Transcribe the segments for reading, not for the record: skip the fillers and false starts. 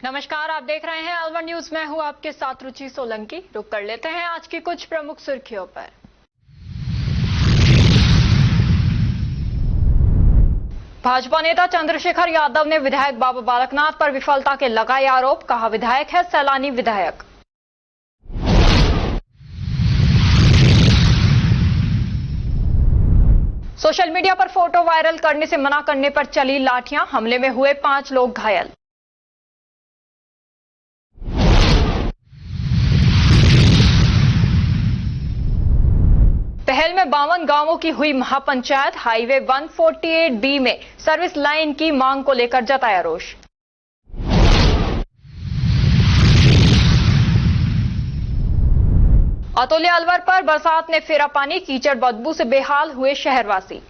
नमस्कार, आप देख रहे हैं अलवर न्यूज। मैं हूं आपके साथ रुचि सोलंकी। रुक कर लेते हैं आज की कुछ प्रमुख सुर्खियों पर। भाजपा नेता चंद्रशेखर यादव ने विधायक बाबा बालकनाथ पर विफलता के लगाए आरोप। कहा विधायक है सैलानी विधायक। सोशल मीडिया पर फोटो वायरल करने से मना करने पर चली लाठियां। हमले में हुए 5 लोग घायल। पहल में 52 गांवों की हुई महापंचायत। हाईवे 148B में सर्विस लाइन की मांग को लेकर जताया रोष। अतुल्य अलवर पर बरसात ने फेरा पानी। कीचड़ बदबू से बेहाल हुए शहरवासी।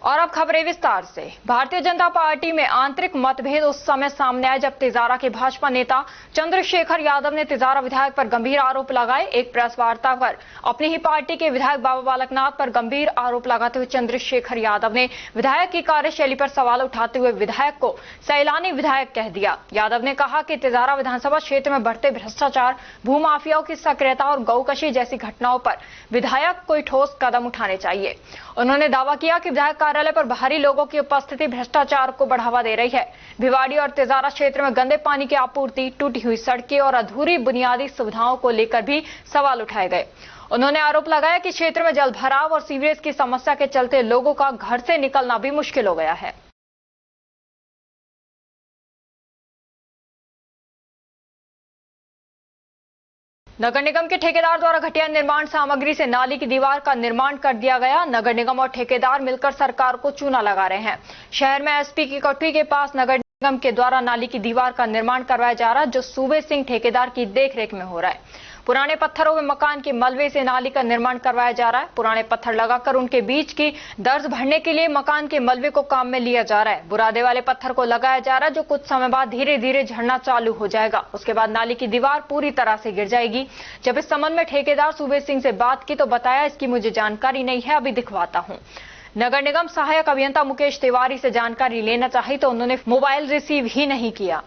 और अब खबरें विस्तार से। भारतीय जनता पार्टी में आंतरिक मतभेद उस समय सामने आए जब तिजारा के भाजपा नेता चंद्रशेखर यादव ने तिजारा विधायक पर गंभीर आरोप लगाए। एक प्रेस वार्ता पर अपनी ही पार्टी के विधायक बाबा बालकनाथ पर गंभीर आरोप लगाते हुए चंद्रशेखर यादव ने विधायक की कार्यशैली पर सवाल उठाते हुए विधायक को सैलानी विधायक कह दिया। यादव ने कहा कि तिजारा विधानसभा क्षेत्र में बढ़ते भ्रष्टाचार, भूमाफियाओं की सक्रियता और गौकशी जैसी घटनाओं पर विधायक कोई ठोस कदम उठाने चाहिए। उन्होंने दावा किया कि विधायक कार्यालय पर बाहरी लोगों की उपस्थिति भ्रष्टाचार को बढ़ावा दे रही है। भिवाड़ी और तिजारा क्षेत्र में गंदे पानी की आपूर्ति, टूटी हुई सड़कें और अधूरी बुनियादी सुविधाओं को लेकर भी सवाल उठाए गए। उन्होंने आरोप लगाया कि क्षेत्र में जल भराव और सीवरेज की समस्या के चलते लोगों का घर से निकलना भी मुश्किल हो गया है। नगर निगम के ठेकेदार द्वारा घटिया निर्माण सामग्री से नाली की दीवार का निर्माण कर दिया गया। नगर निगम और ठेकेदार मिलकर सरकार को चूना लगा रहे हैं। शहर में एसपी की कोठी के पास नगर निगम के द्वारा नाली की दीवार का निर्माण करवाया जा रहा है, जो सूबे सिंह ठेकेदार की देखरेख में हो रहा है। पुराने पत्थरों में मकान के मलबे से नाली का निर्माण करवाया जा रहा है। पुराने पत्थर लगाकर उनके बीच की दर्ज भरने के लिए मकान के मलबे को काम में लिया जा रहा है। बुरादे वाले पत्थर को लगाया जा रहा है, जो कुछ समय बाद धीरे धीरे झड़ना चालू हो जाएगा। उसके बाद नाली की दीवार पूरी तरह से गिर जाएगी। जब इस संबंध में ठेकेदार सूबे सिंह से बात की तो बताया, इसकी मुझे जानकारी नहीं है, अभी दिखवाता हूँ। नगर निगम सहायक अभियंता मुकेश तिवारी से जानकारी लेना चाहिए तो उन्होंने मोबाइल रिसीव ही नहीं किया।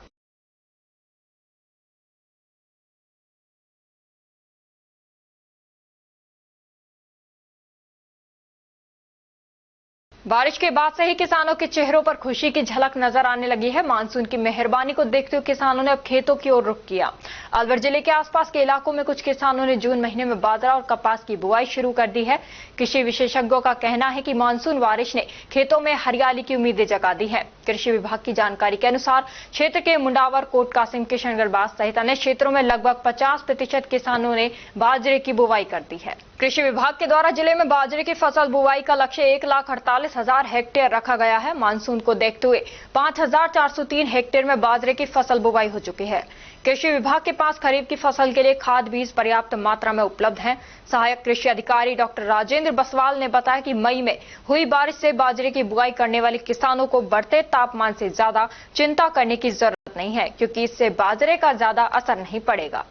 बारिश के बाद से ही किसानों के चेहरों पर खुशी की झलक नजर आने लगी है। मानसून की मेहरबानी को देखते हुए किसानों ने अब खेतों की ओर रुख किया। अलवर जिले के आसपास के इलाकों में कुछ किसानों ने जून महीने में बाजरा और कपास की बुआई शुरू कर दी है। कृषि विशेषज्ञों का कहना है कि मानसून बारिश ने खेतों में हरियाली की उम्मीदें जगा दी है। कृषि विभाग की जानकारी के अनुसार क्षेत्र के मुंडावर, कोट कासिम, किशनगढ़ सहित अन्य क्षेत्रों में लगभग 50% किसानों ने बाजरे की बुआई कर दी है। कृषि विभाग के द्वारा जिले में बाजरे की फसल बुआई का लक्ष्य 1,48,000 हेक्टेयर रखा गया है। मानसून को देखते हुए 5,403 हेक्टेयर में बाजरे की फसल बुआई हो चुकी है। कृषि विभाग के पास खरीफ की फसल के लिए खाद बीज पर्याप्त मात्रा में उपलब्ध हैं। सहायक कृषि अधिकारी डॉक्टर राजेंद्र बसवाल ने बताया कि मई में हुई बारिश से बाजरे की बुआई करने वाले किसानों को बढ़ते तापमान से ज्यादा चिंता करने की जरूरत नहीं है, क्योंकि इससे बाजरे का ज्यादा असर नहीं पड़ेगा।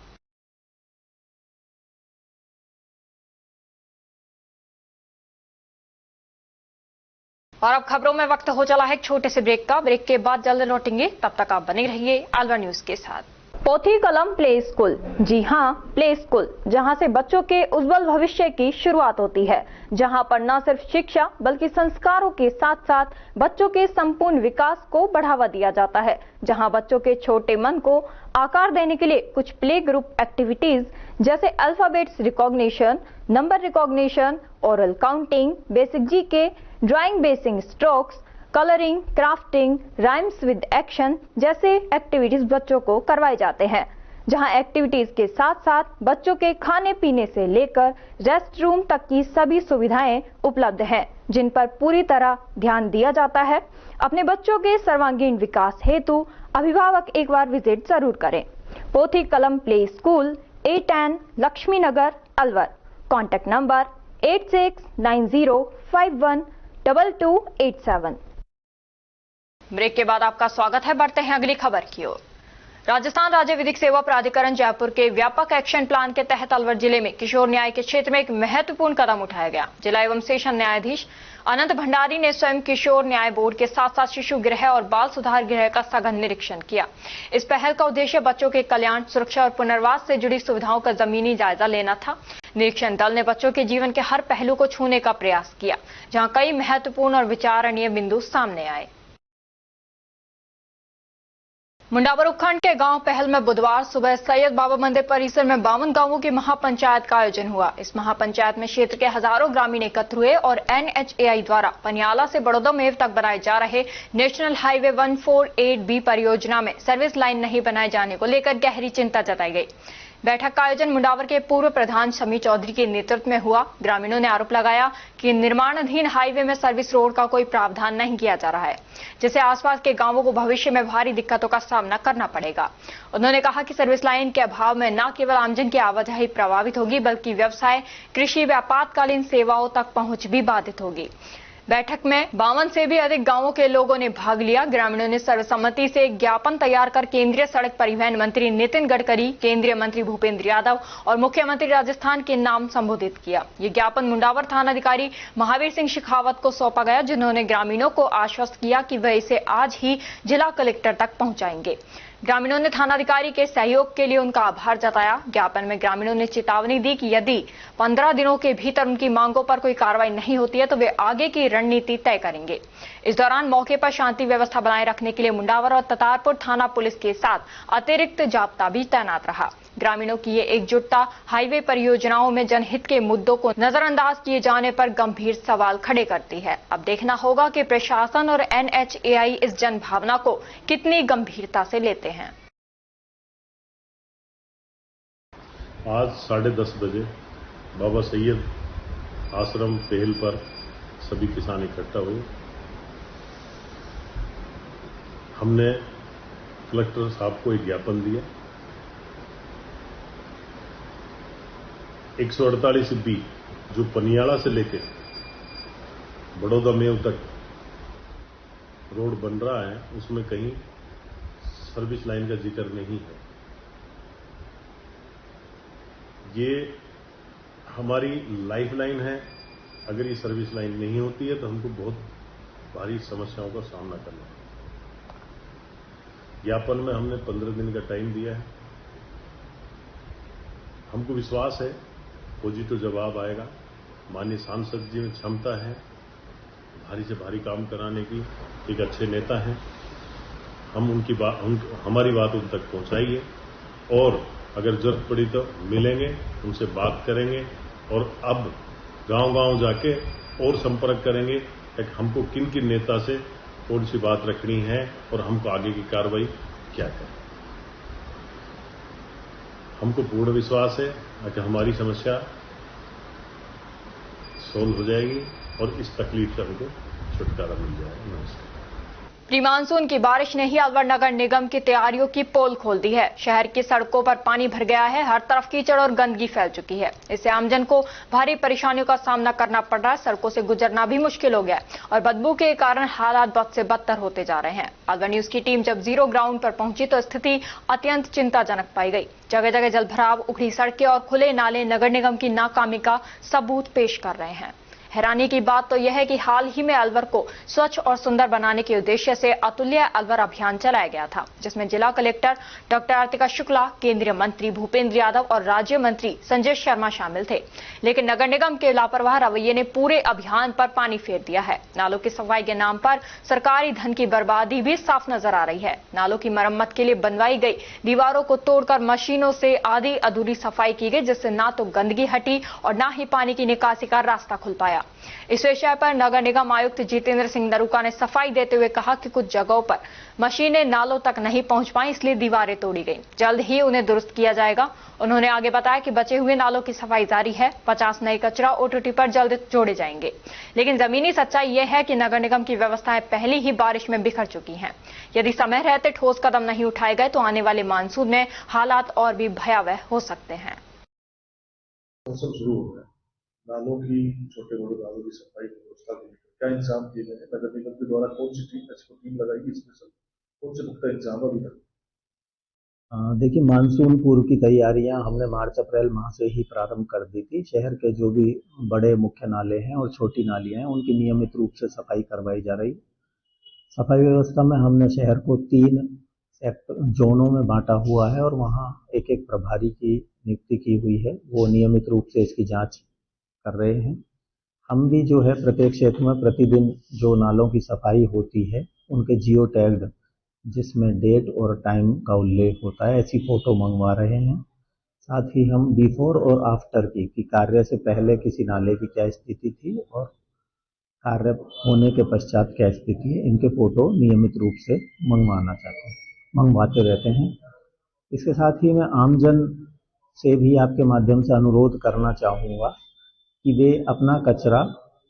और अब खबरों में वक्त हो चला है एक छोटे से ब्रेक का। ब्रेक के बाद जल्द लौटेंगे, तब तक आप बने रहिए अलवर न्यूज के साथ। पोथी कलम प्ले स्कूल, जी हां, प्ले स्कूल, जहां से बच्चों के उज्जवल भविष्य की शुरुआत होती है, जहां पर न सिर्फ शिक्षा बल्कि संस्कारों के साथ साथ बच्चों के संपूर्ण विकास को बढ़ावा दिया जाता है, जहां बच्चों के छोटे मन को आकार देने के लिए कुछ प्ले ग्रुप एक्टिविटीज जैसे alphabets recognition, number recognition, oral counting, basic GK, drawing basic strokes, colouring, crafting, rhymes with action जैसे एक्टिविटीज बच्चों को करवाए जाते हैं, जहां एक्टिविटीज के साथ साथ बच्चों के खाने पीने से लेकर रेस्ट रूम तक की सभी सुविधाएं उपलब्ध हैं, जिन पर पूरी तरह ध्यान दिया जाता है। अपने बच्चों के सर्वांगीण विकास हेतु अभिभावक एक बार विजिट जरूर करें। Pothi Kalam play school, A10 Laxmi Nagar, Alwar. Contact number 8690512287। Break के बाद आपका स्वागत है। बढ़ते हैं अगली खबर की ओर। राजस्थान राज्य विधिक सेवा प्राधिकरण जयपुर के व्यापक एक्शन प्लान के तहत अलवर जिले में किशोर न्याय के क्षेत्र में एक महत्वपूर्ण कदम उठाया गया। जिला एवं सेशन न्यायाधीश अनंत भंडारी ने स्वयं किशोर न्याय बोर्ड के साथ साथ शिशु गृह और बाल सुधार गृह का सघन निरीक्षण किया। इस पहल का उद्देश्य बच्चों के कल्याण, सुरक्षा और पुनर्वास से जुड़ी सुविधाओं का जमीनी जायजा लेना था। निरीक्षण दल ने बच्चों के जीवन के हर पहलू को छूने का प्रयास किया, जहां कई महत्वपूर्ण और विचारणीय बिंदु सामने आए। मुंडावर उपखंड के गांव पहल में बुधवार सुबह सैयद बाबा मंदिर परिसर में 52 गांवों की महापंचायत का आयोजन हुआ। इस महापंचायत में क्षेत्र के हजारों ग्रामीण एकत्र हुए और NHAI द्वारा पनियाला से बड़ौदा मेव तक बनाए जा रहे नेशनल हाईवे 148B परियोजना में सर्विस लाइन नहीं बनाए जाने को लेकर गहरी चिंता जताई गई। बैठक का आयोजन मुंडावर के पूर्व प्रधान शमी चौधरी के नेतृत्व में हुआ। ग्रामीणों ने आरोप लगाया कि निर्माणाधीन हाईवे में सर्विस रोड का कोई प्रावधान नहीं किया जा रहा है, जिससे आसपास के गांवों को भविष्य में भारी दिक्कतों का सामना करना पड़ेगा। उन्होंने कहा कि सर्विस लाइन के अभाव में न केवल आमजन की आवाजाही प्रभावित होगी, बल्कि व्यवसाय, कृषि व आपातकालीन सेवाओं तक पहुंच भी बाधित होगी। बैठक में 52 से भी अधिक गांवों के लोगों ने भाग लिया। ग्रामीणों ने सर्वसम्मति से एक ज्ञापन तैयार कर केंद्रीय सड़क परिवहन मंत्री नितिन गडकरी, केंद्रीय मंत्री भूपेंद्र यादव और मुख्यमंत्री राजस्थान के नाम संबोधित किया। ये ज्ञापन मुंडावर थानाधिकारी महावीर सिंह शेखावत को सौंपा गया, जिन्होंने ग्रामीणों को आश्वस्त किया कि वह इसे आज ही जिला कलेक्टर तक पहुंचाएंगे। ग्रामीणों ने थानाधिकारी के सहयोग के लिए उनका आभार जताया। ज्ञापन में ग्रामीणों ने चेतावनी दी कि यदि 15 दिनों के भीतर उनकी मांगों पर कोई कार्रवाई नहीं होती है तो वे आगे की रणनीति तय करेंगे। इस दौरान मौके पर शांति व्यवस्था बनाए रखने के लिए मुंडावर और ततारपुर थाना पुलिस के साथ अतिरिक्त जाब्ता भी तैनात रहा। ग्रामीणों की ये एकजुटता हाईवे परियोजनाओं में जनहित के मुद्दों को नजरअंदाज किए जाने पर गंभीर सवाल खड़े करती है। अब देखना होगा कि प्रशासन और NHAI इस जनभावना को कितनी गंभीरता से लेते हैं। आज 10:30 बजे बाबा सैयद आश्रम पहल पर सभी किसान इकट्ठा हुए। हमने कलेक्टर साहब को एक ज्ञापन दिया। 148B जो पनियाला से लेके बड़ौदा मेव तक रोड बन रहा है, उसमें कहीं सर्विस लाइन का जिक्र नहीं है। ये हमारी लाइफ लाइन है। अगर ये सर्विस लाइन नहीं होती है तो हमको बहुत भारी समस्याओं का सामना करना है। ज्ञापन में हमने 15 दिन का टाइम दिया है। हमको विश्वास है पॉजिटिव जवाब आएगा। माननीय सांसद जी में क्षमता है भारी से भारी काम कराने की, एक अच्छे नेता हैं। हम हमारी बात उन तक पहुंचाइए और अगर जरूरत पड़ी तो मिलेंगे, उनसे बात करेंगे और अब गांव-गांव जाके और संपर्क करेंगे कि हमको किन-किन नेता से कौन सी बात रखनी है और हमको आगे की कार्रवाई क्या करनी। हमको पूर्ण विश्वास है कि हमारी समस्या सोल्व हो जाएगी और इस तकलीफ से हमको छुटकारा मिल जाएगा। नमस्कार। प्री मानसून की बारिश ने ही अलवर नगर निगम की तैयारियों की पोल खोल दी है। शहर की सड़कों पर पानी भर गया है, हर तरफ कीचड़ और गंदगी फैल चुकी है। इससे आमजन को भारी परेशानियों का सामना करना पड़ रहा है। सड़कों से गुजरना भी मुश्किल हो गया है और बदबू के कारण हालात बद से बदतर होते जा रहे हैं। अलवर न्यूज की टीम जब जीरो ग्राउंड पर पहुंची तो स्थिति अत्यंत चिंताजनक पाई गई। जगह जगह जलभराव, उखड़ी सड़कें और खुले नाले नगर निगम की नाकामी का सबूत पेश कर रहे हैं। हैरानी की बात तो यह है कि हाल ही में अलवर को स्वच्छ और सुंदर बनाने के उद्देश्य से अतुल्य अलवर अभियान चलाया गया था, जिसमें जिला कलेक्टर डॉक्टर आरतिका शुक्ला, केंद्रीय मंत्री भूपेंद्र यादव और राज्य मंत्री संजय शर्मा शामिल थे। लेकिन नगर निगम के लापरवाह रवैये ने पूरे अभियान पर पानी फेर दिया है। नालों की सफाई के नाम पर सरकारी धन की बर्बादी भी साफ नजर आ रही है। नालों की मरम्मत के लिए बनवाई गई दीवारों को तोड़कर मशीनों से आधी अधूरी सफाई की गई, जिससे ना तो गंदगी हटी और ना ही पानी की निकासी का रास्ता खुल पाया। इस विषय पर नगर निगम आयुक्त जितेंद्र सिंह नरूका ने सफाई देते हुए कहा कि कुछ जगहों पर मशीनें नालों तक नहीं पहुंच पाई, इसलिए दीवारें तोड़ी गई। जल्द ही उन्हें दुरुस्त किया जाएगा। उन्होंने आगे बताया कि बचे हुए नालों की सफाई जारी है। 50 नए कचरा OTT पर जल्द जोड़े जाएंगे। लेकिन जमीनी सच्चाई यह है कि नगर निगम की व्यवस्थाएं पहले ही बारिश में बिखर चुकी हैं। यदि समय रहते ठोस कदम नहीं उठाए गए तो आने वाले मानसून में हालात और भी भयावह हो सकते हैं। नालों की, छोटे बड़े नालों की सफाई व्यवस्था को लेकर क्या इंतजाम किए गए हैं? नगर निगम के द्वारा कौन सी टीम लगाई गई? इसमें सब कौन से पुख्ता इंतजाम अभी तक देखिए, मानसून पूर्व की तैयारियां हमने मार्च अप्रैल माह से ही प्रारंभ कर दी थी। शहर के जो भी बड़े मुख्य नाले हैं और छोटी नालियां हैं उनकी नियमित रूप से सफाई करवाई जा रही। सफाई व्यवस्था में हमने शहर को 3 जोनों में बांटा हुआ है और वहां एक एक प्रभारी की नियुक्ति की हुई है। वो नियमित रूप से इसकी जांच कर रहे हैं। हम भी जो है प्रत्येक क्षेत्र में प्रतिदिन जो नालों की सफाई होती है उनके जियो टैग्ड, जिसमें डेट और टाइम का उल्लेख होता है, ऐसी फोटो मंगवा रहे हैं। साथ ही हम बिफोर और आफ्टर की कि कार्य से पहले किसी नाले की क्या स्थिति थी और कार्य होने के पश्चात क्या स्थिति है, इनके फोटो नियमित रूप से मंगवाते रहते हैं। इसके साथ ही मैं आमजन से भी आपके माध्यम से अनुरोध करना चाहूँगा कि वे अपना कचरा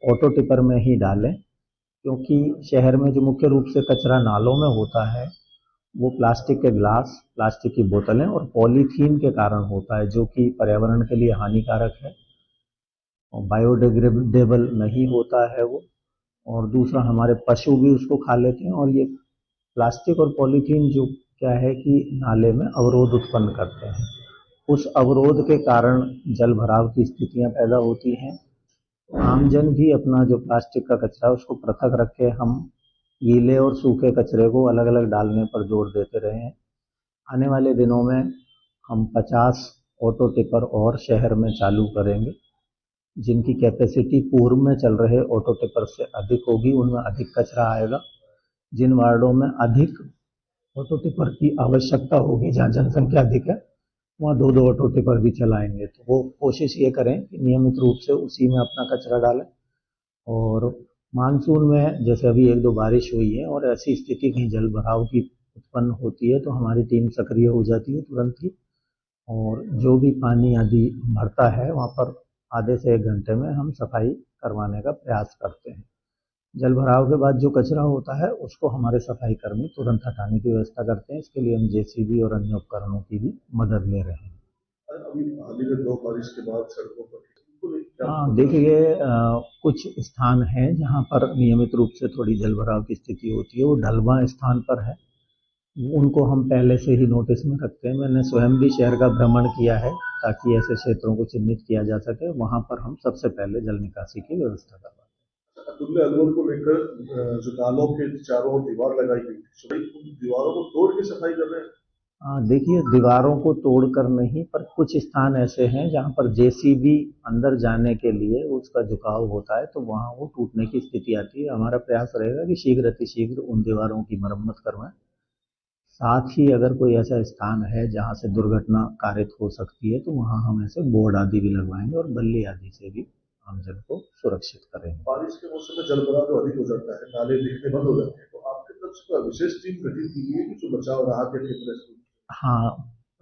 ऑटो टिपर में ही डालें, क्योंकि शहर में जो मुख्य रूप से कचरा नालों में होता है वो प्लास्टिक के ग्लास, प्लास्टिक की बोतलें और पॉलीथीन के कारण होता है, जो कि पर्यावरण के लिए हानिकारक है और बायोडिग्रेडेबल नहीं होता है वो। और दूसरा, हमारे पशु भी उसको खा लेते हैं और ये प्लास्टिक और पॉलीथीन जो क्या है कि नाले में अवरोध उत्पन्न करते हैं। उस अवरोध के कारण जल भराव की स्थितियां पैदा होती हैं। आमजन भी अपना जो प्लास्टिक का कचरा है उसको पृथक रख के हम गीले और सूखे कचरे को अलग अलग डालने पर जोर देते रहे हैं। आने वाले दिनों में हम 50 ऑटो टिपर और शहर में चालू करेंगे, जिनकी कैपेसिटी पूर्व में चल रहे ऑटो टिपर से अधिक होगी। उनमें अधिक कचरा आएगा। जिन वार्डों में अधिक ऑटो टिपर की आवश्यकता होगी, जहाँ जनसंख्या अधिक है, वहाँ 2-2 ऑटो टिपर भी चलाएंगे। तो वो कोशिश ये करें कि नियमित रूप से उसी में अपना कचरा डालें। और मानसून में जैसे अभी 1-2 बारिश हुई है और ऐसी स्थिति कहीं जल भराव की उत्पन्न होती है तो हमारी टीम सक्रिय हो जाती है तुरंत ही, और जो भी पानी आदि भरता है वहाँ पर आधे से 1 घंटे में हम सफाई करवाने का प्रयास करते हैं। जल भराव के बाद जो कचरा होता है उसको हमारे सफाई कर्मी तुरंत हटाने की व्यवस्था करते हैं। इसके लिए हम जेसीबी और अन्य उपकरणों की भी मदद ले रहे हैं। अभी हाल ही में 2 बारिश के बाद सड़कों पर देखिए, कुछ स्थान हैं जहाँ पर नियमित रूप से थोड़ी जल भराव की स्थिति होती है। वो ढलवा स्थान पर है, उनको हम पहले से ही नोटिस में रखते हैं। मैंने स्वयं भी शहर का भ्रमण किया है ताकि ऐसे क्षेत्रों को चिन्हित किया जा सके। वहाँ पर हम सबसे पहले जल निकासी की व्यवस्था करवाते हैं। अतुल्य अलवर को लेकर जो नालों के चारों ओर दीवार लगाई गई थी, उन दीवारों को तोड़ के सफाई कर रहे हैं। देखिए, दीवारों को तोड़कर नहीं, पर कुछ स्थान ऐसे हैं जहाँ पर जेसीबी अंदर जाने के लिए उसका झुकाव होता है तो वहाँ वो टूटने की स्थिति आती है। हमारा प्रयास रहेगा कि शीघ्र अतिशीघ्र उन दीवारों की मरम्मत करवाएं। साथ ही अगर कोई ऐसा स्थान है जहाँ से दुर्घटना कारित हो सकती है तो वहाँ हम ऐसे बोर्ड आदि भी लगवाएंगे और बल्ली आदि से भी आमजन को सुरक्षित करेंगे। बारिश के मौसम में जल भराव अधिक हो जाता है, नाले दिखने बंद हो जाते हैं, तो आपके तरफ से विशेष टीम गठित की गई है कि जो बचाव राहत के। हाँ,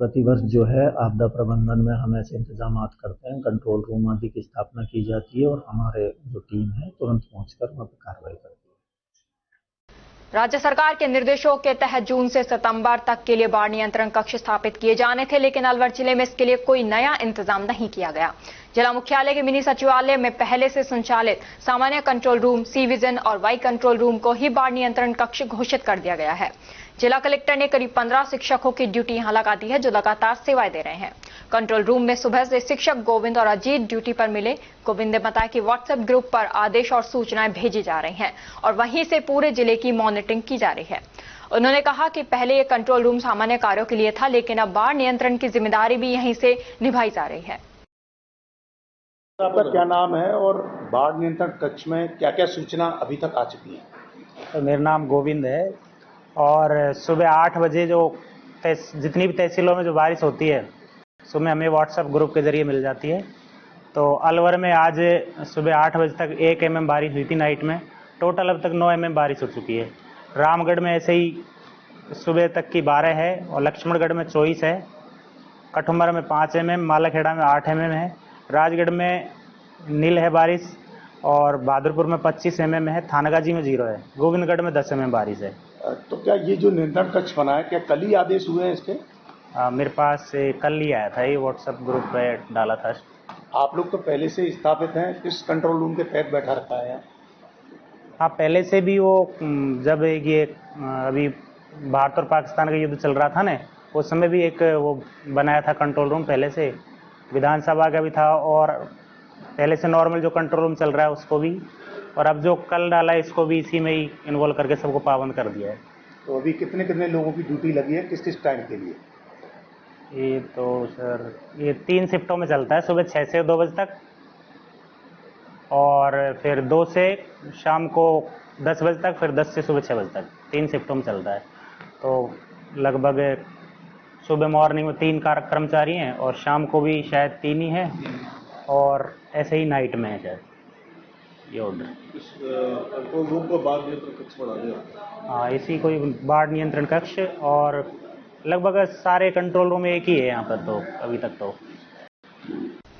प्रतिवर्ष जो है आपदा प्रबंधन में हम ऐसे इंतजाम करते हैं। कंट्रोल रूम आदि की स्थापना की जाती है और हमारे जो टीम है तुरंत पहुंचकर वहाँ पर कार्रवाई करती है। राज्य सरकार के निर्देशों के तहत जून से सितंबर तक के लिए बाढ़ नियंत्रण कक्ष स्थापित किए जाने थे, लेकिन अलवर जिले में इसके लिए कोई नया इंतजाम नहीं किया गया। जिला मुख्यालय के मिनी सचिवालय में पहले से संचालित सामान्य कंट्रोल रूम, सी विजन और वाई कंट्रोल रूम को ही बाढ़ नियंत्रण कक्ष घोषित कर दिया गया है। जिला कलेक्टर ने करीब 15 शिक्षकों की ड्यूटी यहां लगा दी है, जो लगातार सेवाएं दे रहे हैं। कंट्रोल रूम में सुबह से शिक्षक गोविंद और अजीत ड्यूटी पर मिले। गोविंद ने बताया कि व्हाट्सएप ग्रुप पर आदेश और सूचनाएं भेजी जा रही हैं और वहीं से पूरे जिले की मॉनिटरिंग की जा रही है। उन्होंने कहा कि पहले ये कंट्रोल रूम सामान्य कार्यों के लिए था, लेकिन अब बाढ़ नियंत्रण की जिम्मेदारी भी यहीं से निभाई जा रही है। आपका क्या नाम है और बाढ़ नियंत्रण कक्ष में क्या क्या सूचना अभी तक आ चुकी है? तो मेरा नाम गोविंद है और सुबह 8 बजे जो जितनी भी तहसीलों में जो बारिश होती है सुबह हमें व्हाट्सएप ग्रुप के जरिए मिल जाती है। तो अलवर में आज सुबह 8 बजे तक 1 mm बारिश हुई थी नाइट में। टोटल अब तक 9 mm बारिश हो चुकी है। रामगढ़ में ऐसे ही सुबह तक की 12 है और लक्ष्मणगढ़ में 24 है। कठुमर में 5 mm, मालाखेड़ा में 8 mm है। राजगढ़ में नील है बारिश और बहादुरपुर में 25 mm है। थानगाजी में 0 है। गोविंदगढ़ में 10 mm बारिश है। तो क्या ये जो नियंत्रण कक्ष बना है, क्या कल ही आदेश हुए हैं इसके? मेरे पास कल ही आया था, ये व्हाट्सएप ग्रुप पे डाला था। आप लोग तो पहले से स्थापित हैं, किस कंट्रोल रूम के तहत बैठा रखा है? हाँ, पहले से भी वो जब ये अभी भारत और पाकिस्तान का युद्ध चल रहा था ना, उस समय भी एक वो बनाया था कंट्रोल रूम, पहले से विधानसभा का भी था और पहले से नॉर्मल जो कंट्रोल रूम चल रहा है उसको भी, और अब जो कल डाला है इसको भी इसी में ही इन्वॉल्व करके सबको पाबंद कर दिया है। तो अभी कितने कितने लोगों की ड्यूटी लगी है, किस किस टाइम के लिए? ये तो सर ये 3 शिफ्टों में चलता है, सुबह 6 से 2 बजे तक और फिर 2 से शाम को 10 बजे तक, फिर 10 से सुबह 6 बजे तक, 3 शिफ्टों में चलता है। तो लगभग सुबह मॉर्निंग में 3 कर्मचारी हैं और शाम को भी शायद 3 ही हैं और ऐसे ही नाइट में है शायद ये ऑर्डर। कंट्रोल रूम को बाढ़ नियंत्रण कक्ष बना दिया। हाँ, इसी को बाढ़ नियंत्रण कक्ष, और लगभग सारे कंट्रोल रूम एक ही है यहाँ पर तो अभी तक तो।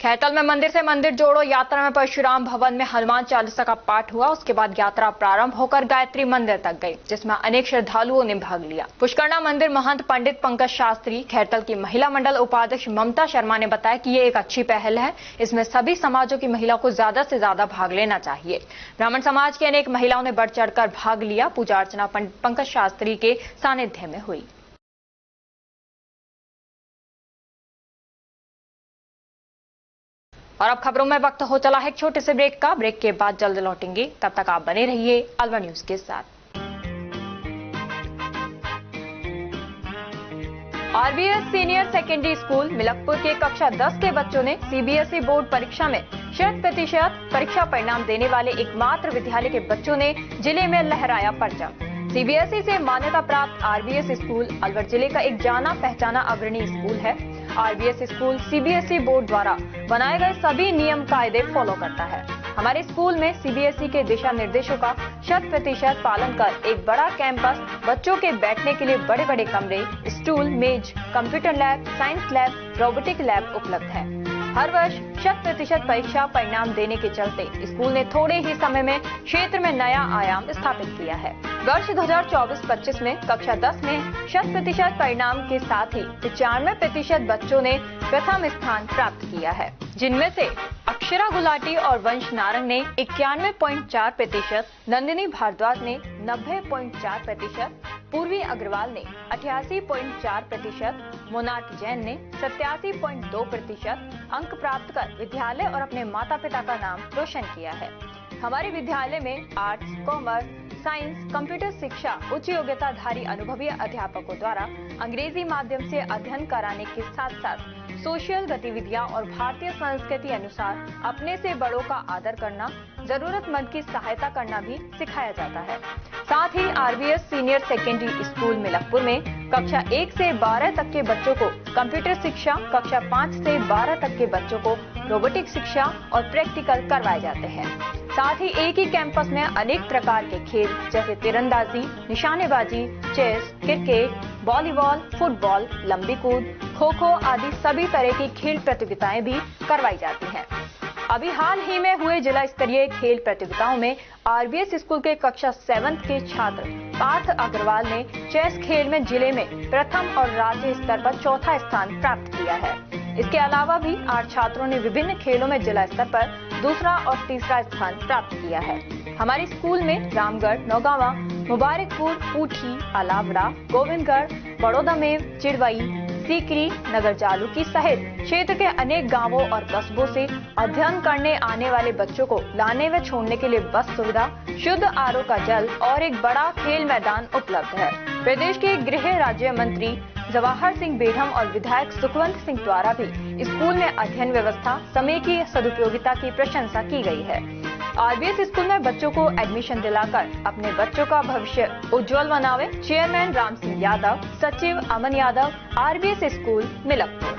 खैतल में मंदिर से मंदिर जोड़ो यात्रा में परशुराम भवन में हनुमान चालीसा का पाठ हुआ। उसके बाद यात्रा प्रारंभ होकर गायत्री मंदिर तक गई, जिसमें अनेक श्रद्धालुओं ने भाग लिया। पुष्करणा मंदिर महंत पंडित पंकज शास्त्री, खैतल की महिला मंडल उपाध्यक्ष ममता शर्मा ने बताया कि ये एक अच्छी पहल है। इसमें सभी समाजों की महिला को ज्यादा से ज्यादा भाग लेना चाहिए। ब्राह्मण समाज की अनेक महिलाओं ने बढ़ चढ़कर भाग लिया। पूजा अर्चना पंडित पंकज शास्त्री के सानिध्य में हुई। और अब खबरों में वक्त हो चला है एक छोटे से ब्रेक का। ब्रेक के बाद जल्द लौटेंगे, तब तक आप बने रहिए अलवर न्यूज के साथ। RBS senior secondary school Milakpur के कक्षा 10 के बच्चों ने सीबीएसई बोर्ड परीक्षा में 100% परीक्षा परिणाम देने वाले एकमात्र विद्यालय के बच्चों ने जिले में लहराया परचम। सीबीएसई से मान्यता प्राप्त आरबीएस स्कूल अलवर जिले का एक जाना पहचाना अग्रणी स्कूल है। आरबीएस स्कूल सीबीएसई बोर्ड द्वारा बनाए गए सभी नियम कायदे फॉलो करता है। हमारे स्कूल में सीबीएसई के दिशा निर्देशों का 100% पालन कर एक बड़ा कैंपस, बच्चों के बैठने के लिए बड़े बड़े कमरे, स्टूल, मेज, computer lab, science lab, robotic lab उपलब्ध है। हर वर्ष 100% परीक्षा परिणाम देने के चलते स्कूल ने थोड़े ही समय में क्षेत्र में नया आयाम स्थापित किया है। वर्ष 2024-25 में कक्षा 10 में 100% परिणाम के साथ ही 95% बच्चों ने प्रथम स्थान प्राप्त किया है, जिनमें से अक्षरा गुलाटी और वंश नारंग ने 91.4%, नंदिनी भारद्वाज ने 90.4%, पूर्वी अग्रवाल ने 88.4%, मोनार्क जैन ने 87.2% अंक प्राप्त कर विद्यालय और अपने माता पिता का नाम रोशन किया है। हमारे विद्यालय में आर्ट्स, कॉमर्स, साइंस, कंप्यूटर शिक्षा उच्च योग्यताधारी अनुभवी अध्यापकों द्वारा अंग्रेजी माध्यम से अध्ययन कराने के साथ साथ सोशल गतिविधियां और भारतीय संस्कृति अनुसार अपने से बड़ों का आदर करना, जरूरतमंद की सहायता करना भी सिखाया जाता है। साथ ही RBS senior secondary school Milakpur में कक्षा 1 से 12 तक के बच्चों को कंप्यूटर शिक्षा, कक्षा 5 से 12 तक के बच्चों को रोबोटिक शिक्षा और प्रैक्टिकल करवाए जाते हैं। साथ ही एक ही कैंपस में अनेक प्रकार के खेल जैसे तीरंदाजी, निशानेबाजी, चेस, क्रिकेट, वॉलीबॉल, फुटबॉल, लंबी कूद, खो खो आदि सभी तरह की खेल प्रतियोगिताएं भी करवाई जाती हैं। अभी हाल ही में हुए जिला स्तरीय खेल प्रतियोगिताओं में आरबीएस स्कूल के कक्षा 7 के छात्र पार्थ अग्रवाल ने चेस खेल में जिले में प्रथम और राज्य स्तर पर चौथा स्थान प्राप्त किया है। इसके अलावा भी 8 छात्रों ने विभिन्न खेलों में जिला स्तर पर दूसरा और तीसरा स्थान प्राप्त किया है। हमारे स्कूल में रामगढ़, नौगावा, मुबारकपुर, पूठी, अलावड़ा, गोविंदगढ़, बड़ौदामेव, चिड़वई, सीकरी, नगर जालूकी सहित क्षेत्र के अनेक गांवों और कस्बों से अध्ययन करने आने वाले बच्चों को लाने व छोड़ने के लिए बस सुविधा, शुद्ध आरओ का जल और एक बड़ा खेल मैदान उपलब्ध है। प्रदेश के गृह राज्य मंत्री जवाहर सिंह बेढ़म और विधायक सुखवंत सिंह द्वारा भी स्कूल में अध्ययन व्यवस्था, समय की सदुपयोगिता की प्रशंसा की गई है। आरबीएस स्कूल में बच्चों को एडमिशन दिलाकर अपने बच्चों का भविष्य उज्जवल बनावे। चेयरमैन राम सिंह यादव, सचिव Aman Yadav, RBS school Milakpur.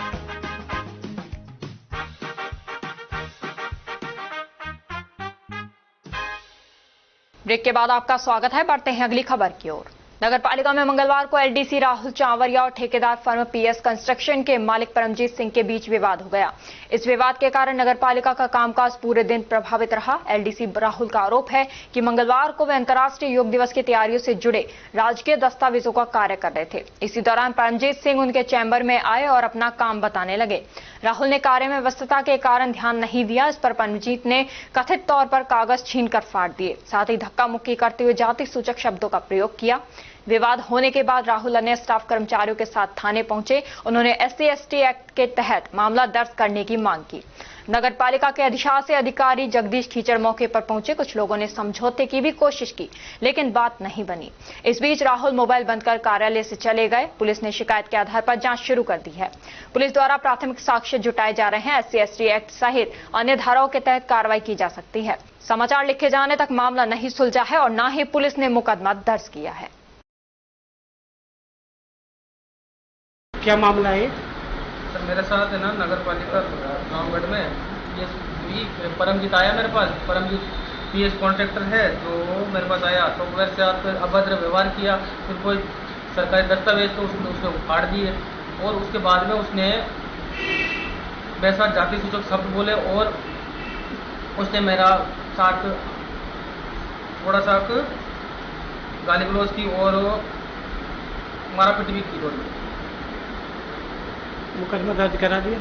Break के बाद आपका स्वागत है। बढ़ते हैं अगली खबर की ओर। नगर पालिका में मंगलवार को एलडीसी राहुल चावरिया और ठेकेदार फर्म पीएस कंस्ट्रक्शन के मालिक परमजीत सिंह के बीच विवाद हो गया। इस विवाद के कारण नगर पालिका का कामकाज पूरे दिन प्रभावित रहा। एलडीसी राहुल का आरोप है कि मंगलवार को वे अंतर्राष्ट्रीय योग दिवस की तैयारियों से जुड़े राजकीय दस्तावेजों का कार्य कर रहे थे। इसी दौरान परमजीत सिंह उनके चैम्बर में आए और अपना काम बताने लगे। राहुल ने कार्य में व्यस्तता के कारण ध्यान नहीं दिया। इस पर परमजीत ने कथित तौर पर कागज छीनकर फाड़ दिए, साथ ही धक्का मुक्की करते हुए जाति सूचक शब्दों का प्रयोग किया। विवाद होने के बाद राहुल अन्य स्टाफ कर्मचारियों के साथ थाने पहुंचे। उन्होंने SC/ST एक्ट के तहत मामला दर्ज करने की मांग की। नगर पालिका के अधिशासी अधिकारी जगदीश खीचड़ मौके पर पहुंचे। कुछ लोगों ने समझौते की भी कोशिश की, लेकिन बात नहीं बनी। इस बीच राहुल मोबाइल बंद कर कार्यालय से चले गए। पुलिस ने शिकायत के आधार पर जांच शुरू कर दी है। पुलिस द्वारा प्राथमिक साक्ष्य जुटाए जा रहे हैं। SC/ST एक्ट सहित अन्य धाराओं के तहत कार्रवाई की जा सकती है। समाचार लिखे जाने तक मामला नहीं सुलझा है और न ही पुलिस ने मुकदमा दर्ज किया है। क्या मामला है? सर मेरे साथ है ना नगर पालिका रामगढ़ में ये परमजीत आया मेरे पास। परमजीत PS कॉन्ट्रैक्टर है, तो मेरे पास आया तो मेरे साथ अभद्र व्यवहार किया। फिर कोई सरकारी दस्तावेज तो उसने उखाड़ दिए और उसके बाद में उसने मेरे साथ जाति सूचक शब्द बोले और उसने मेरा साथ थोड़ा सा गाली गलौज की और मारापीट भी की थोड़ी। मुकदमा दर्ज करा दिया?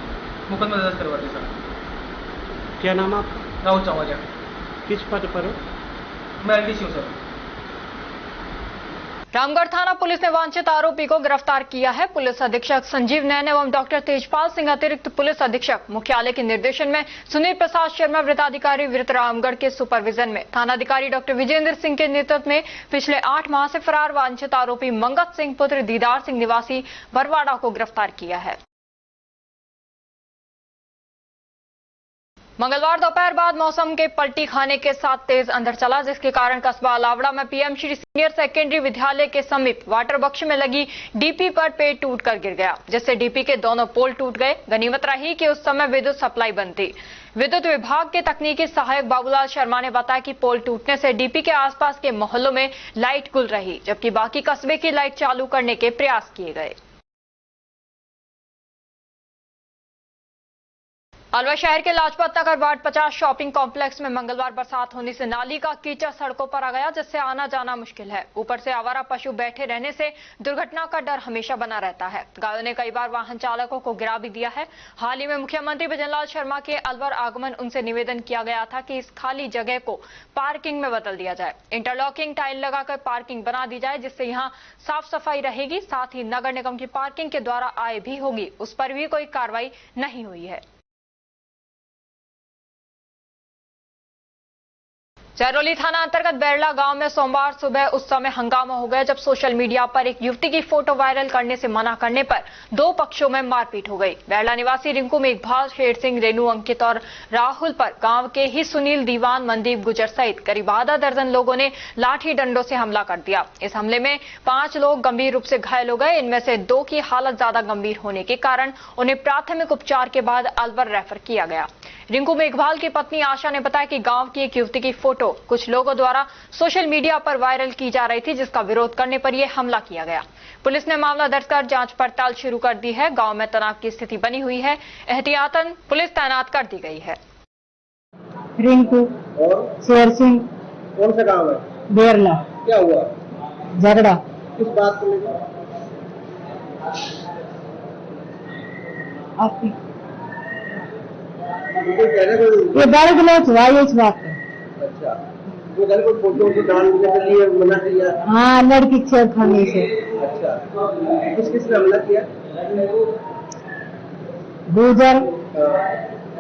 मुकदमा दर्ज करवा दिया सर। क्या नाम आपका? राहुल चौहान। किस पद पर हो? मैं LDC हूँ सर। रामगढ़ थाना पुलिस ने वांछित आरोपी को गिरफ्तार किया है। पुलिस अधीक्षक संजीव नैन एवं डॉक्टर तेजपाल सिंह अतिरिक्त पुलिस अधीक्षक मुख्यालय के निर्देशन में सुनील प्रसाद शर्मा वृत्ताधिकारी वृत्त रामगढ़ के सुपरविजन में थानाधिकारी डॉक्टर विजेंद्र सिंह के नेतृत्व में पिछले 8 माह से फरार वांछित आरोपी मंगत सिंह पुत्र दीदार सिंह निवासी बरवाड़ा को गिरफ्तार किया है। मंगलवार दोपहर बाद मौसम के पलटी खाने के साथ तेज अंधड़ चला, जिसके कारण कस्बा अलावड़ा में PM श्री सीनियर सेकेंडरी विद्यालय के समीप वाटर बक्स में लगी DP पर पेड़ टूटकर गिर गया, जिससे DP के दोनों पोल टूट गए। गनीमत रही कि उस समय विद्युत सप्लाई बंद थी। विद्युत विभाग के तकनीकी सहायक बाबूलाल शर्मा ने बताया कि पोल टूटने से DP के आसपास के मोहल्लों में लाइट गुल रही, जबकि बाकी कस्बे की लाइट चालू करने के प्रयास किए गए। अलवर शहर के Lajpat Nagar ward 50 shopping complex में मंगलवार बरसात होने से नाली का कीचड़ सड़कों पर आ गया, जिससे आना जाना मुश्किल है। ऊपर से आवारा पशु बैठे रहने से दुर्घटना का डर हमेशा बना रहता है। गायों ने कई बार वाहन चालकों को गिरा भी दिया है। हाल ही में मुख्यमंत्री भजनलाल शर्मा के अलवर आगमन उनसे निवेदन किया गया था कि इस खाली जगह को पार्किंग में बदल दिया जाए, इंटरलॉकिंग टाइल लगाकर पार्किंग बना दी जाए, जिससे यहाँ साफ सफाई रहेगी। साथ ही नगर निगम की पार्किंग के द्वारा आय भी होगी, उस पर भी कोई कार्रवाई नहीं हुई है। चरौली थाना अंतर्गत बैरला गांव में सोमवार सुबह उस समय हंगामा हो गया जब सोशल मीडिया पर एक युवती की फोटो वायरल करने से मना करने पर 2 पक्षों में मारपीट हो गई। बैरला निवासी रिंकू मेघवाल, शेर सिंह, रेनू, अंकित और राहुल पर गांव के ही सुनील, दीवान, मनदीप गुजर सहित करीब आधा दर्जन लोगों ने लाठी डंडों से हमला कर दिया। इस हमले में 5 लोग गंभीर रूप से घायल हो गए। इनमें से 2 की हालत ज्यादा गंभीर होने के कारण उन्हें प्राथमिक उपचार के बाद अलवर रेफर किया गया। रिंकू मेघवाल की पत्नी आशा ने बताया कि गांव की एक युवती की फोटो कुछ लोगों द्वारा सोशल मीडिया पर वायरल की जा रही थी, जिसका विरोध करने पर यह हमला किया गया। पुलिस ने मामला दर्ज कर जांच पड़ताल शुरू कर दी है। गांव में तनाव की स्थिति बनी हुई है। एहतियातन पुलिस तैनात कर दी गई है। रिंकू और शेर सिंह। कौन सा गाँव है? बेरला। क्या हुआ? झगड़ा। किस बात को लेकर? आपकी ये गाड़ी गलौज हुआ है इस बात पे। अच्छा, वो घर को फोटो को डालने के लिए मना किया? हाँ, लड़की छेड़खानी से। अच्छा, किसने हमला किया? गुजर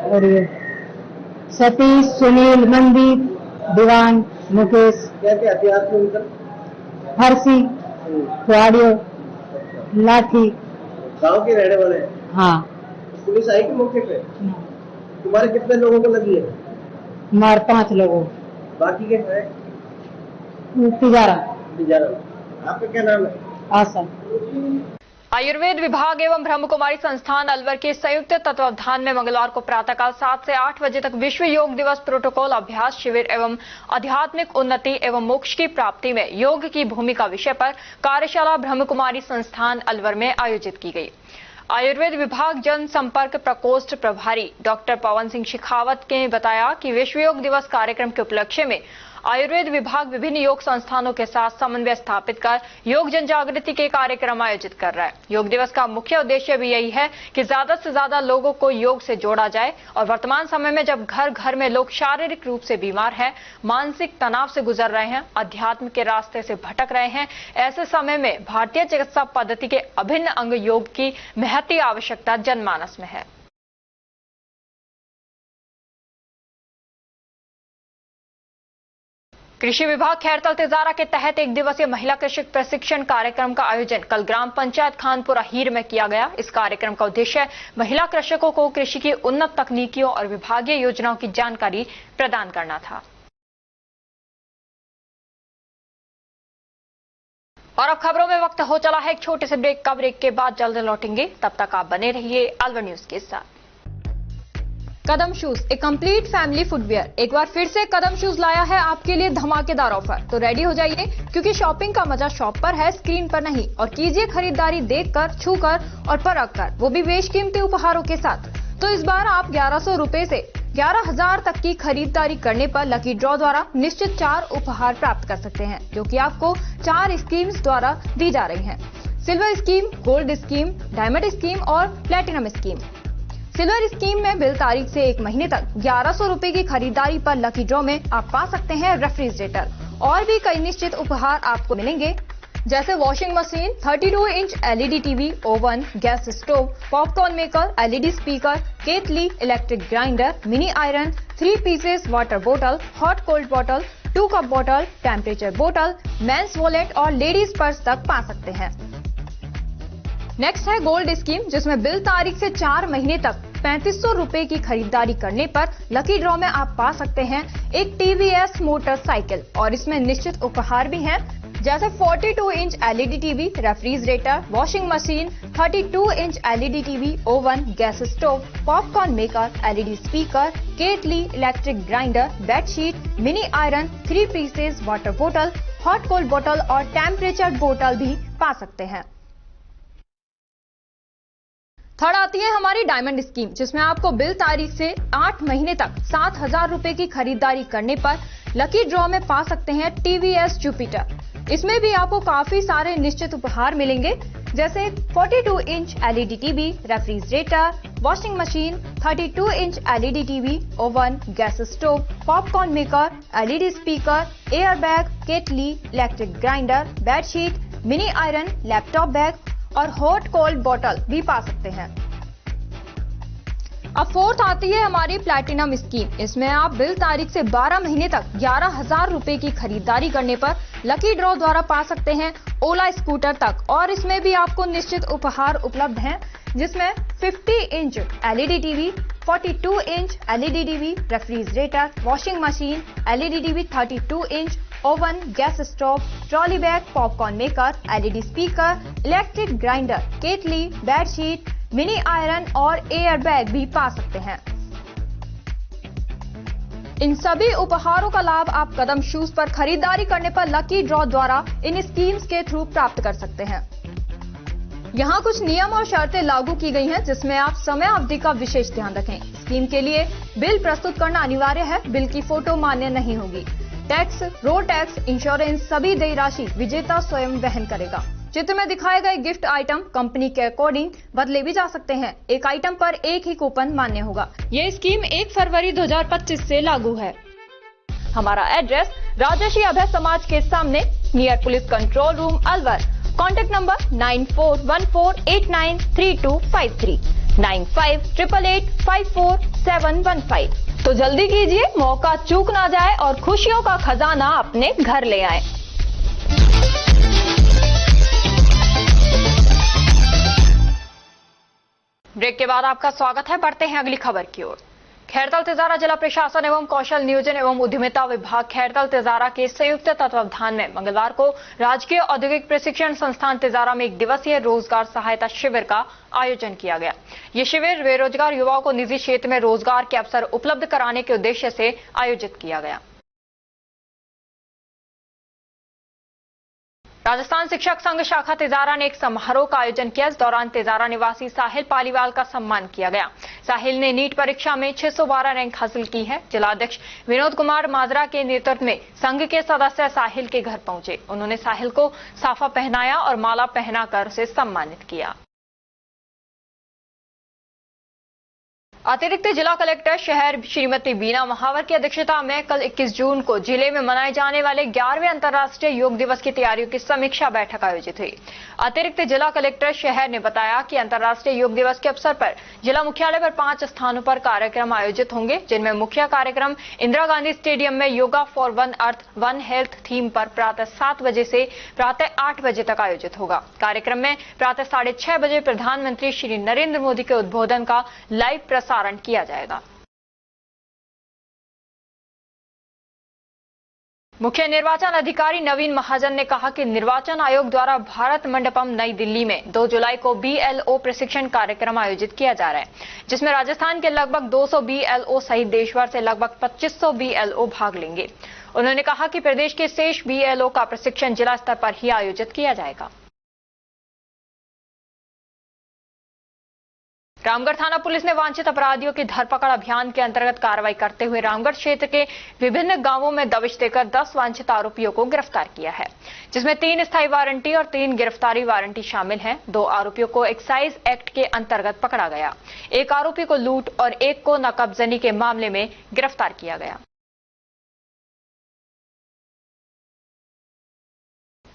और ये सतीश, सुनील, मनदीप, दीवान, मुकेश। क्या क्या हथियार थे उनका? फरसी, कुआड़ियों, लाठी। गाँव के रहने वाले? हाँ। पुलिस आई थी मौके पे? तुम्हारे कितने लोगों को लगी है? हमारे 5 लोगों। बाकी के है? 11। आपका क्या नाम है? आशा। आयुर्वेद विभाग एवं ब्रह्मकुमारी संस्थान अलवर के संयुक्त तत्वावधान में मंगलवार को प्रातःकाल 7 से 8 बजे तक विश्व योग दिवस प्रोटोकॉल अभ्यास शिविर एवं आध्यात्मिक उन्नति एवं मोक्ष की प्राप्ति में योग की भूमिका विषय पर कार्यशाला ब्रह्मकुमारी संस्थान अलवर में आयोजित की गई। आयुर्वेद विभाग जन संपर्क प्रकोष्ठ प्रभारी डॉक्टर पवन सिंह शेखावत ने बताया कि विश्व योग दिवस कार्यक्रम के उपलक्ष्य में आयुर्वेद विभाग विभिन्न योग संस्थानों के साथ समन्वय स्थापित कर योग जन जागृति के कार्यक्रम आयोजित कर रहा है। योग दिवस का मुख्य उद्देश्य भी यही है कि ज्यादा से ज्यादा लोगों को योग से जोड़ा जाए और वर्तमान समय में जब घर घर में लोग शारीरिक रूप से बीमार हैं, मानसिक तनाव से गुजर रहे हैं, अध्यात्म के रास्ते से भटक रहे हैं, ऐसे समय में भारतीय चिकित्सा पद्धति के अभिन्न अंग योग की महती आवश्यकता जनमानस में है। कृषि विभाग खैरतल तिजारा के तहत एक दिवसीय महिला कृषक प्रशिक्षण कार्यक्रम का आयोजन कल ग्राम पंचायत खानपुरा हीर में किया गया। इस कार्यक्रम का उद्देश्य महिला कृषकों को कृषि की उन्नत तकनीकियों और विभागीय योजनाओं की जानकारी प्रदान करना था। और अब खबरों में वक्त हो चला है एक छोटे से ब्रेक का। ब्रेक के बाद जल्द लौटेंगे, तब तक आप बने रहिए अलवर न्यूज के साथ। कदम शूज, एक कंप्लीट फैमिली फुटवियर, एक बार फिर से कदम शूज लाया है आपके लिए धमाकेदार ऑफर। तो रेडी हो जाइए, क्योंकि शॉपिंग का मजा शॉप पर है, स्क्रीन पर नहीं। और कीजिए खरीदारी देखकर, छूकर और परख कर, वो भी बेशकीमती उपहारों के साथ। तो इस बार आप 1100 रुपए से 11,000 तक की खरीदारी करने पर लकी ड्रॉ द्वारा निश्चित 4 उपहार प्राप्त कर सकते हैं, जो कि आपको 4 स्कीम्स द्वारा दी जा रही हैं। Silver scheme, gold scheme, diamond scheme और प्लेटिनम स्कीम। सिल्वर स्कीम में बिल तारीख से 1 महीने तक 1100 रुपए की खरीदारी पर लकी ड्रॉ में आप पा सकते हैं रेफ्रिजरेटर और भी कई निश्चित उपहार आपको मिलेंगे, जैसे washing machine, 32 inch LED TV, oven, gas stove, popcorn maker, LED speaker, केतली, electric grinder, mini iron, 3 pieces water बोतल, हॉट कोल्ड बोतल, 2 कप बोतल, टेम्परेचर बोतल, मेंस वॉलेट और लेडीज पर्स तक पा सकते हैं। नेक्स्ट है गोल्ड स्कीम, जिसमें बिल तारीख से 4 महीने तक 3500 रुपए की खरीदारी करने पर लकी ड्रॉ में आप पा सकते हैं एक टीवीएस मोटरसाइकिल और इसमें निश्चित उपहार भी हैं, जैसे 42 inch LED TV, refrigerator, washing machine, 32 inch LED TV, oven, gas stove, popcorn maker, LED speaker, केतली, electric grinder, bedsheet, mini iron, 3 pieces water बोतल, हॉट कोल्ड बोतल और टेम्परेचर बोतल भी पा सकते हैं। थर्ड आती है हमारी डायमंड स्कीम, जिसमें आपको बिल तारीख से 8 महीने तक 7,000 रुपए की खरीदारी करने पर लकी ड्रॉ में पा सकते हैं टीवीएस जुपिटर। इसमें भी आपको काफी सारे निश्चित उपहार मिलेंगे, जैसे 42 inch LED TV, refrigerator, washing machine, 32 inch LED TV, oven, gas stove, popcorn maker, LED speaker, air bag, kettle, electric grinder, bedsheet, mini iron, laptop bag और हॉट कोल्ड बोतल भी पा सकते हैं। अब फोर्थ आती है हमारी प्लैटिनम स्कीम। इसमें आप बिल तारीख से 12 महीने तक 11,000 रुपए की खरीदारी करने पर लकी ड्रॉ द्वारा पा सकते हैं ओला स्कूटर तक और इसमें भी आपको निश्चित उपहार उपलब्ध हैं, जिसमें 50 inch LED TV, 42 inch LED TV, refrigerator, washing machine, LED TV, 32 inch, oven, gas stove, trolley bag, popcorn maker, LED speaker, electric grinder, kettle, bedsheet, mini iron और एयर बैग भी पा सकते हैं। इन सभी उपहारों का लाभ आप कदम शूज पर खरीदारी करने पर लकी ड्रॉ द्वारा इन स्कीम्स के थ्रू प्राप्त कर सकते हैं। यहाँ कुछ नियम और शर्तें लागू की गई हैं, जिसमें आप समय अवधि का विशेष ध्यान रखें। स्कीम के लिए बिल प्रस्तुत करना अनिवार्य है, बिल की फोटो मान्य नहीं होगी। टैक्स, रोड टैक्स, इंश्योरेंस सभी देय राशि विजेता स्वयं वहन करेगा। चित्र में दिखाए गए गिफ्ट आइटम कंपनी के अकॉर्डिंग बदले भी जा सकते हैं। एक आइटम पर एक ही कूपन मान्य होगा। ये स्कीम 1 फरवरी 2025 से लागू है। हमारा एड्रेस राजर्षि अभय समाज के सामने, near police control room, Alwar. Contact number 9414893253, 9588854715। तो जल्दी कीजिए, मौका चूक ना जाए और खुशियों का खजाना अपने घर ले आए। ब्रेक के बाद आपका स्वागत है। बढ़ते हैं अगली खबर की ओर। खैरतल तिजारा जिला प्रशासन एवं कौशल नियोजन एवं उद्यमिता विभाग खैरतल तिजारा के संयुक्त तत्वावधान में मंगलवार को राजकीय औद्योगिक प्रशिक्षण संस्थान तिजारा में 1 दिवसीय रोजगार सहायता शिविर का आयोजन किया गया। ये शिविर बेरोजगार युवाओं को निजी क्षेत्र में रोजगार के अवसर उपलब्ध कराने के उद्देश्य से आयोजित किया गया। राजस्थान शिक्षक संघ शाखा तेजारा ने एक समारोह का आयोजन किया। इस दौरान तेजारा निवासी साहिल पालीवाल का सम्मान किया गया। साहिल ने नीट परीक्षा में 612 रैंक हासिल की है। जिलाध्यक्ष विनोद कुमार माजरा के नेतृत्व में संघ के सदस्य साहिल के घर पहुंचे। उन्होंने साहिल को साफा पहनाया और माला पहनाकर उसे सम्मानित किया। अतिरिक्त जिला कलेक्टर शहर श्रीमती बीना महावर की अध्यक्षता में कल 21 जून को जिले में मनाए जाने वाले 11वें अंतर्राष्ट्रीय योग दिवस की तैयारियों की समीक्षा बैठक आयोजित हुई। अतिरिक्त जिला कलेक्टर शहर ने बताया कि अंतर्राष्ट्रीय योग दिवस के अवसर पर जिला मुख्यालय पर 5 स्थानों पर कार्यक्रम आयोजित होंगे, जिनमें मुख्य कार्यक्रम इंदिरा गांधी स्टेडियम में yoga for one earth one health theme पर प्रातः 7 बजे से प्रातः 8 बजे तक आयोजित होगा। कार्यक्रम में प्रातः 6:30 बजे प्रधानमंत्री श्री नरेंद्र मोदी के उद्बोधन का लाइव प्रसारण किया जाएगा। मुख्य निर्वाचन अधिकारी नवीन महाजन ने कहा कि निर्वाचन आयोग द्वारा भारत मंडपम नई दिल्ली में 2 जुलाई को BLO प्रशिक्षण कार्यक्रम आयोजित किया जा रहा है, जिसमें राजस्थान के लगभग 200 BLO सहित देशभर से लगभग 2500 BLO भाग लेंगे। उन्होंने कहा कि प्रदेश के शेष BLO का प्रशिक्षण जिला स्तर पर ही आयोजित किया जाएगा। रामगढ़ थाना पुलिस ने वांछित अपराधियों की धरपकड़ अभियान के अंतर्गत कार्रवाई करते हुए रामगढ़ क्षेत्र के विभिन्न गांवों में दबिश देकर 10 वांछित आरोपियों को गिरफ्तार किया है, जिसमें 3 स्थायी वारंटी और 3 गिरफ्तारी वारंटी शामिल हैं। 2 आरोपियों को एक्साइज एक्ट के अंतर्गत पकड़ा गया। 1 आरोपी को लूट और 1 को नकबजनी के मामले में गिरफ्तार किया गया।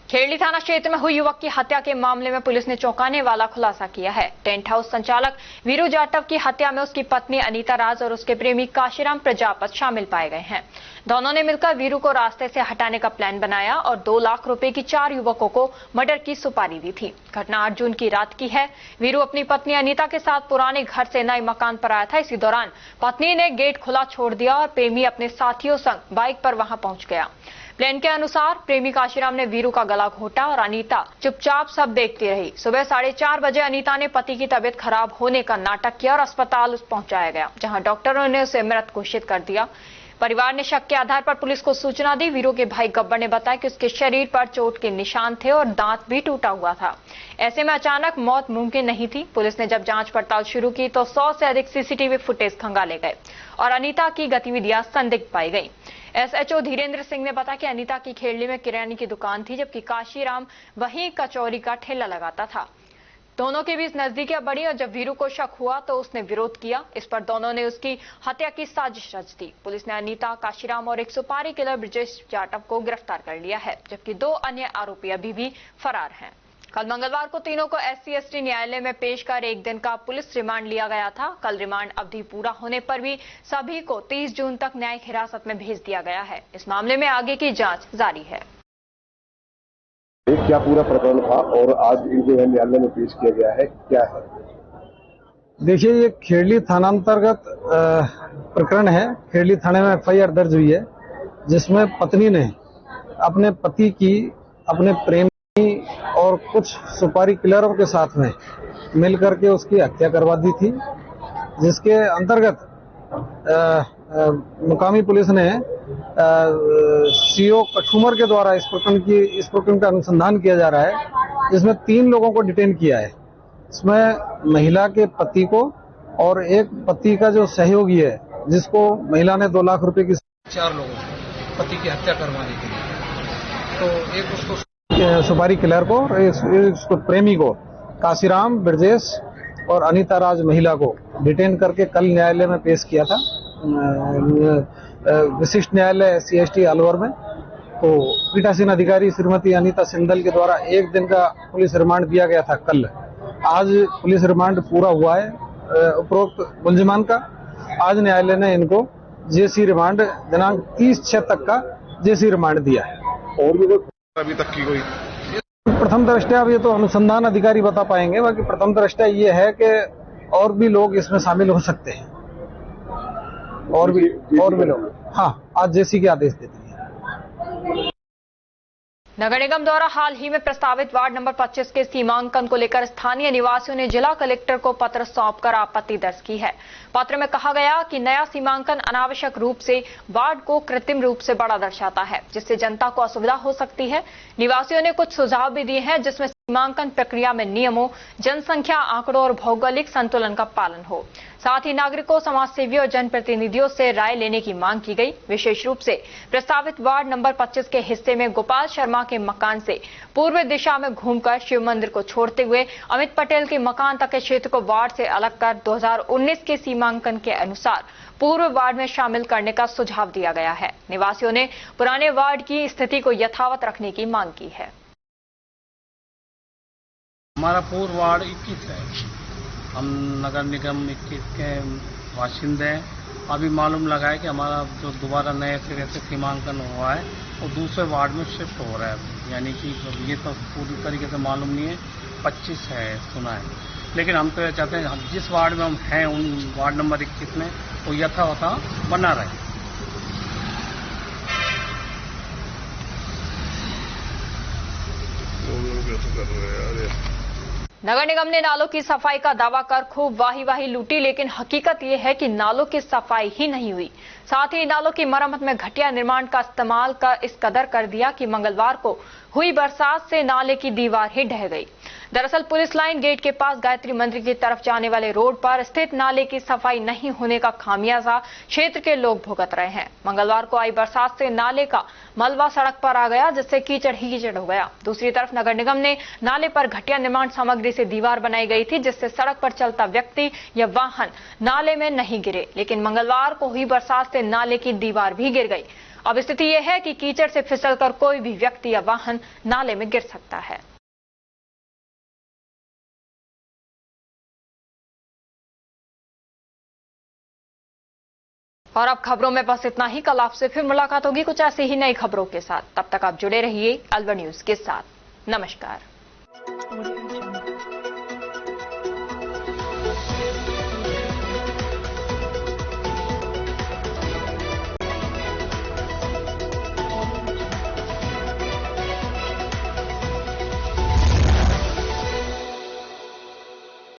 खेड़ली थाना क्षेत्र में हुई युवक की हत्या के मामले में पुलिस ने चौंकाने वाला खुलासा किया है। टेंट हाउस संचालक वीरू जाटव की हत्या में उसकी पत्नी अनीता राज और उसके प्रेमी काशीराम प्रजापत शामिल पाए गए हैं। दोनों ने मिलकर वीरू को रास्ते से हटाने का प्लान बनाया और 2 लाख रुपए की 4 युवकों को मर्डर की सुपारी दी थी। घटना 8 जून की रात की है। वीरू अपनी पत्नी अनीता के साथ पुराने घर से नए मकान पर आया था। इसी दौरान पत्नी ने गेट खुला छोड़ दिया और प्रेमी अपने साथियों संग बाइक पर वहां पहुंच गया। प्लान के अनुसार प्रेमी काशीराम ने वीरू का गला घोटा और अनीता चुपचाप सब देखती रही। सुबह 4:30 बजे अनीता ने पति की तबीयत खराब होने का नाटक किया और अस्पताल पहुंचाया गया, जहां डॉक्टरों ने उसे मृत घोषित कर दिया। परिवार ने शक के आधार पर पुलिस को सूचना दी। वीरू के भाई गब्बर ने बताया कि उसके शरीर पर चोट के निशान थे और दांत भी टूटा हुआ था। ऐसे में अचानक मौत मुमकिन नहीं थी। पुलिस ने जब जांच पड़ताल शुरू की तो 100 से अधिक CCTV फुटेज खंगाले गए और अनीता की गतिविधियां संदिग्ध पाई गई। SHO धीरेन्द्र सिंह ने बताया कि अनीता की खेड़ली में किराने की दुकान थी, जबकि काशीराम वहीं कचौरी का ठेला लगाता था। दोनों के बीच नजदीकियां बढ़ी और जब वीरू को शक हुआ तो उसने विरोध किया। इस पर दोनों ने उसकी हत्या की साजिश रच दी। पुलिस ने अनीता, काशीराम और एक सुपारी किलर ब्रजेश जाटव को गिरफ्तार कर लिया है, जबकि 2 अन्य आरोपी अभी भी फरार हैं। कल मंगलवार को तीनों को SC/ST न्यायालय में पेश कर 1 दिन का पुलिस रिमांड लिया गया था। कल रिमांड अवधि पूरा होने पर भी सभी को 30 जून तक न्यायिक हिरासत में भेज दिया गया है। इस मामले में आगे की जांच जारी है। क्या पूरा प्रकरण था और आज जो है न्यायालय में पेश किया गया है, क्या है? देखिए, ये खेड़ली थानांतर्गत प्रकरण है। खेड़ली थाने में FIR दर्ज हुई है, जिसमें पत्नी ने अपने पति की अपने प्रेमी और कुछ सुपारी किलरों के साथ में मिलकर के उसकी हत्या करवा दी थी, जिसके अंतर्गत मुकामी पुलिस ने CO कठुमर के द्वारा इस प्रकरण का अनुसंधान किया जा रहा है, जिसमें 3 लोगों को डिटेन किया है। इसमें महिला के पति को और एक पति का जो सहयोगी है, जिसको महिला ने 2 लाख रुपए की 4 लोगों को पति की हत्या करवाने के लिए, तो एक उसको सुपारी किलर को और इसको प्रेमी को काशीराम, ब्रजेश और अनीता राज महिला को डिटेन करके कल न्यायालय में पेश किया था, विशिष्ट न्यायालय SC/ST अलवर में। तो पीठासीन अधिकारी श्रीमती अनीता सिंदल के द्वारा 1 दिन का पुलिस रिमांड दिया गया था कल। आज पुलिस रिमांड पूरा हुआ है उपरोक्त मुलजिमान का। आज न्यायालय ने इनको JC रिमांड दिनांक 30/6 तक का JC रिमांड दिया है। और भी अभी तक की कोई प्रथम दृष्टया अब ये तो अनुसंधान अधिकारी बता पाएंगे, बाकी प्रथम दृष्टया ये है कि और भी लोग इसमें शामिल हो सकते हैं, और भी लोग। हाँ, आज JC के आदेश देते हैं। नगर निगम द्वारा हाल ही में प्रस्तावित वार्ड नंबर 25 के सीमांकन को लेकर स्थानीय निवासियों ने जिला कलेक्टर को पत्र सौंपकर आपत्ति दर्ज की है। पत्र में कहा गया कि नया सीमांकन अनावश्यक रूप से वार्ड को कृत्रिम रूप से बड़ा दर्शाता है, जिससे जनता को असुविधा हो सकती है। निवासियों ने कुछ सुझाव भी दिए हैं, जिसमें सीमांकन प्रक्रिया में नियमों, जनसंख्या आंकड़ों और भौगोलिक संतुलन का पालन हो। साथ ही नागरिकों, समाजसेवियों और जनप्रतिनिधियों से राय लेने की मांग की गई। विशेष रूप से प्रस्तावित वार्ड नंबर 25 के हिस्से में गोपाल शर्मा के मकान से पूर्व दिशा में घूमकर शिव मंदिर को छोड़ते हुए अमित पटेल के मकान तक के क्षेत्र को वार्ड से अलग कर 2019 के सीमांकन के अनुसार पूर्व वार्ड में शामिल करने का सुझाव दिया गया है। निवासियों ने पुराने वार्ड की स्थिति को यथावत रखने की मांग की है। हमारा पूर्व वार्ड 21 है। हम नगर निगम 21 के बाशिंदे हैं। अभी मालूम लगा है कि हमारा जो दोबारा नए सिरे से सीमांकन हुआ है वो दूसरे वार्ड में शिफ्ट हो रहा है, यानी कि ये तो पूरी तरीके से मालूम नहीं है। 25 है सुना है, लेकिन हम तो ये चाहते हैं हम जिस वार्ड में हम हैं उन वार्ड नंबर 21 में वो यथावत बना रहे। नगर निगम ने नालों की सफाई का दावा कर खूब वाही लूटी, लेकिन हकीकत यह है कि नालों की सफाई ही नहीं हुई। साथ ही नालों की मरम्मत में घटिया निर्माण का इस्तेमाल इस कदर कर दिया कि मंगलवार को हुई बरसात से नाले की दीवार ही ढह गई। दरअसल पुलिस लाइन गेट के पास गायत्री मंदिर की तरफ जाने वाले रोड पर स्थित नाले की सफाई नहीं होने का खामियाजा क्षेत्र के लोग भुगत रहे हैं। मंगलवार को आई बरसात से नाले का मलबा सड़क पर आ गया, जिससे कीचड़ ही कीचड़ हो गया। दूसरी तरफ नगर निगम ने नाले पर घटिया निर्माण सामग्री से दीवार बनाई गई थी, जिससे सड़क पर चलता व्यक्ति या वाहन नाले में नहीं गिरे, लेकिन मंगलवार को हुई बरसात से नाले की दीवार भी गिर गई। अब स्थिति यह है कि कीचड़ से फिसलकर कोई भी व्यक्ति या वाहन नाले में गिर सकता है। और अब खबरों में बस इतना ही। कल आपसे फिर मुलाकात होगी कुछ ऐसी ही नई खबरों के साथ। तब तक आप जुड़े रहिए अलवर न्यूज के साथ। नमस्कार।